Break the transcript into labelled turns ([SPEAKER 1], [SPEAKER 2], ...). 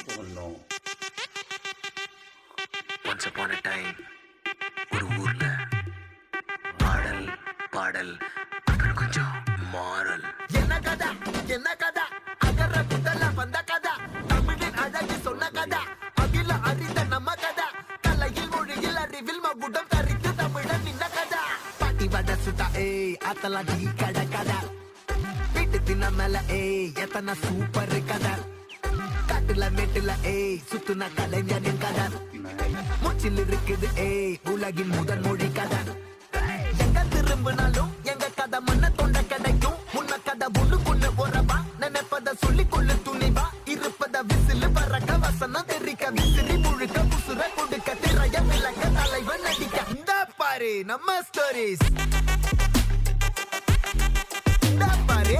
[SPEAKER 1] Oh no.
[SPEAKER 2] Once upon a time ஒரு ஊர்ல பாடல் பாடல் அப்புறம் கொஞ்சம் மாறல்.
[SPEAKER 3] என்ன கதை என்ன கதை அகர முதல வந்த கதை தமிழின் அழகு சொன்ன கதை அகில அறிந்த நம்ம கதை கலையில் மொழியில் அறிவில் மகுடம் தரித்து தமிழன் நின்ன கதை பாட்டி வட சுட்டா ஏய் அத்தலாம் டீ கடை கதை வீட்டு தின்ன மேல ஏய் எத்தனை சூப்பர் கதை காட்டுல மேட்டுல ஏய் சுத்துன கலைஞனின் கதை மூச்சில் இருக்குது ஏய் உலகின் முதல் மொழி கதை எங்க திரும்பினாலும் எங்க கதை மண்ண தொண்ட கிடைக்கும் முன்ன கதை ஒண்ணு உறவா நினைப்பத சொல்லி கொள்ளு துணிவா இருப்பத விசிலு பறக்க வசனம் தெரிக்க விசிறி முழுக்க புசுர கொடுக்க திரைய விளக்க தலைவன் நடிக்க இந்த பாரு நம்ம ஸ்டோரிஸ் இந்த பாரு